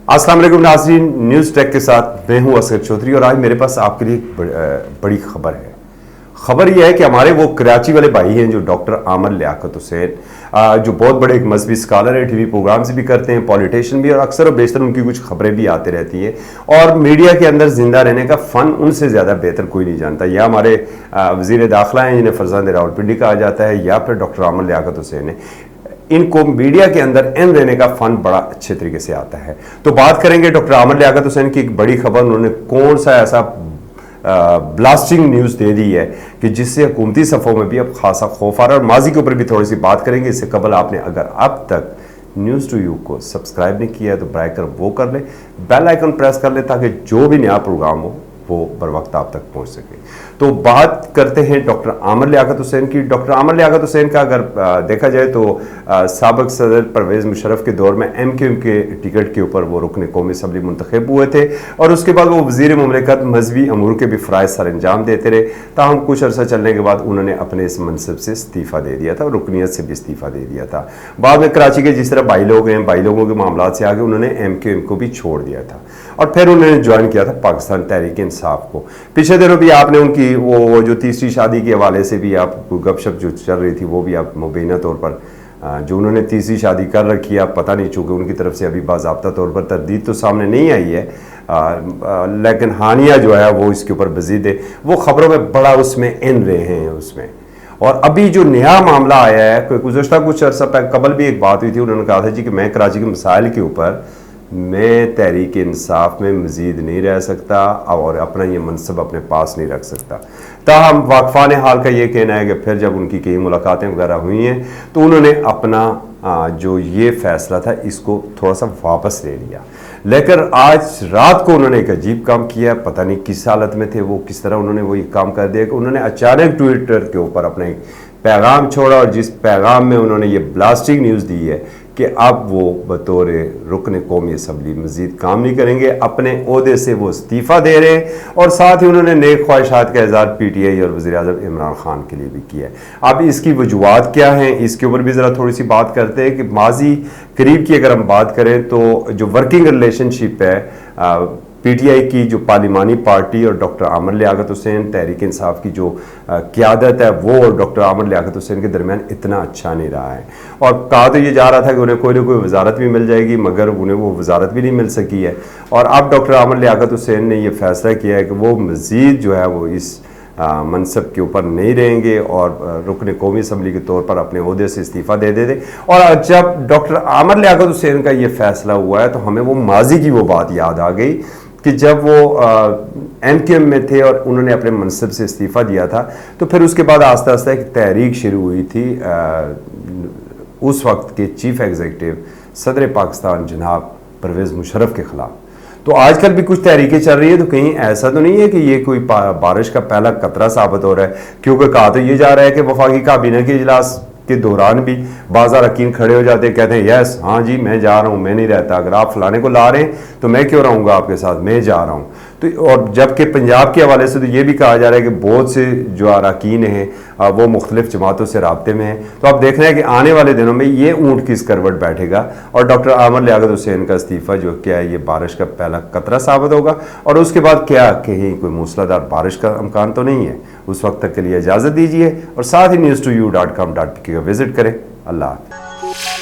अस्सलाम वालेकुम नाज़रीन, न्यूज़ टेक के साथ मैं हूं असगर चौधरी और आज मेरे पास आपके लिए एक बड़ी खबर है। खबर यह है कि हमारे वो कराची वाले भाई हैं जो डॉक्टर आमर लियाकत हुसैन, जो बहुत बड़े एक मजहबी स्कॉलर है, टीवी प्रोग्राम्स भी करते हैं, पॉलिटिशियन भी, और अक्सर और बेशतर उनकी कुछ खबरें भी आती रहती हैं और मीडिया के अंदर जिंदा रहने का फ़न उनसे ज़्यादा बेहतर कोई नहीं जानता। या हमारे वज़ीर दाखिला हैं जिन्हें फरजांद रावलपिंडी कहा जाता है, या फिर डॉक्टर आमर लियाकत हुसैन है। इनको मीडिया के अंदर इन रहने का फन बड़ा अच्छे तरीके से आता है। तो बात करेंगे डॉक्टर आमर लियाकत हुसैन की एक बड़ी खबर, उन्होंने कौन सा ऐसा ब्लास्टिंग न्यूज़ दे दी है कि जिससे हुकूमती सफ़ों में भी अब खासा खौफ आ रहा है। और माजी के ऊपर भी थोड़ी सी बात करेंगे। इससे कबल आपने अगर अब तक न्यूज़ टू यू को सब्सक्राइब नहीं किया है तो बर कर वो कर ले, बेल आइकन प्रेस कर ले ताकि जो भी नया प्रोग्राम हो वो बर वक्त आप तक पहुंच सके। तो बात करते हैं डॉक्टर आमर लियाकत हुसैन की। डॉक्टर आमर लियाकत हुसैन का अगर देखा जाए तो साबिक सदर परवेज़ मुशर्रफ के दौर में MQM के टिकट के ऊपर वो रुकन कौमी असम्बली मुंतखब हुए थे और उसके बाद वो वज़ीर मुमलिकत मजहबी अमूर के भी फ़राइज़ सर अंजाम देते रहे। ताहम कुछ अर्सा चलने के बाद उन्होंने अपने इस मनसब से इस्तीफ़ा दे दिया था और रुकनीत से भी इस्तीफ़ा दे दिया था। बाद में कराची के जिस तरह भाई लोग हैं, भाई लोगों के मामला से आगे उन्होंने MQM को भी छोड़ दिया था और फिर उन्होंने ज्वाइन किया था पाकिस्तान तहरीक इंसाफ को। पिछले दिनों भी आपने उनकी वो जो तीसरी शादी के हवाले से भी आप गपशप जो चल रही थी वो भी आप मुबैना तौर पर जो उन्होंने तीसरी शादी कर रखी है, आप पता नहीं, चूँकि उनकी तरफ से अभी बाज़ाब्ता तौर पर तरदीद तो सामने नहीं आई है, लेकिन हानिया जो है वो इसके ऊपर मज़ीद है। वो ख़बरों में बड़ा उसमें इन रहे हैं उसमें। और अभी जो नया मामला आया है, गुज़श्ता कुछ अर्सा कबल भी एक बात हुई थी, उन्होंने कहा था जी कि मैं कराची के मसाइल के ऊपर मैं तहरीक इंसाफ में मज़ीद नहीं रह सकता और अपना ये मनसब अपने पास नहीं रख सकता। ताहम वाकफ़ान हाल का ये कहना है कि फिर जब उनकी कई मुलाकातें वगैरह हुई हैं तो उन्होंने अपना जो ये फ़ैसला था इसको थोड़ा सा वापस ले लिया। लेकिन आज रात को उन्होंने एक अजीब काम किया, पता नहीं किस हालत में थे वो, किस तरह उन्होंने वो काम कर दिया कि उन्होंने अचानक ट्विटर के ऊपर अपना एक पैगाम छोड़ा और जिस पैगाम में उन्होंने ये ब्लास्टिंग न्यूज़ दी है कि अब वो बतौर रुकन कौमी असम्बली मज़ीद काम नहीं करेंगे, अपने ओहदे से वो इस्तीफ़ा दे रहे हैं और साथ ही उन्होंने नेक ख्वाहिशात का इज़हार PTI और वज़ीर-ए-आज़म इमरान खान के लिए भी किया है। अब इसकी वजूहात क्या हैं, इसके ऊपर भी ज़रा थोड़ी सी बात करते हैं कि माजी करीब की अगर हम बात करें तो जो वर्किंग रिलेशनशिप है PTI की जो पार्लिमानी पार्टी और डॉक्टर आमर लियाकत हुसैन तहरीक इंसाफ की जो क़यादत है वो और डॉक्टर आमर लियाकत हुसैन के दरमियान इतना अच्छा नहीं रहा है। और कहा तो ये जा रहा था कि उन्हें कोई ना कोई वजारत भी मिल जाएगी, मगर उन्हें वो वजारत भी नहीं मिल सकी है। और अब डॉक्टर आमर लियाकत हुसैन ने ये फैसला किया है कि वो मज़ीद जो है वो इस मनसब के ऊपर नहीं रहेंगे और रुकन कौमी असम्बली के तौर पर अपने ओहदे से इस्तीफ़ा दे देते। और जब डॉक्टर आमर लियाकत हुसैन का ये फ़ैसला हुआ है तो हमें वो माजी की वो बात याद आ गई कि जब वो MQM में थे और उन्होंने अपने मनसब से इस्तीफ़ा दिया था तो फिर उसके बाद आस्ता आस्ता एक तहरीक शुरू हुई थी उस वक्त के चीफ़ एग्जीक्यूटिव सदर पाकिस्तान जनाब परवेज़ मुशर्रफ के ख़िलाफ़। तो आजकल भी कुछ तहरीकें चल रही है, तो कहीं ऐसा तो नहीं है कि ये कोई बारिश का पहला कतरा साबित हो रहा है, क्योंकि कहा तो ये जा रहा है कि वफाकी काबीना के इजलास के दौरान भी बाज़ अरकान खड़े हो जाते हैं, कहते हैं यस हाँ जी मैं जा रहा हूँ, मैं नहीं रहता, अगर आप फलाने को ला रहे हैं तो मैं क्यों रहूँगा आपके साथ, मैं जा रहा हूँ। तो और जबकि पंजाब के हवाले से तो ये भी कहा जा रहा है कि बहुत से जो अरकान हैं वो मुख्तलिफ जमातों से राब्ते में हैं। तो आप देख रहे हैं कि आने वाले दिनों में ये ऊँट किस करवट बैठेगा और डॉक्टर आमर लियाकत हुसैन का इस्तीफ़ा जो क्या है ये बारिश का पहला कतरा साबित होगा और उसके बाद क्या कहीं कोई मूसलाधार बारिश का इम्कान तो नहीं है। उस वक्त तक के लिए इजाज़त दीजिए और साथ ही news2u.com.pk का विज़िट करें। अल्लाह हाफ़िज़।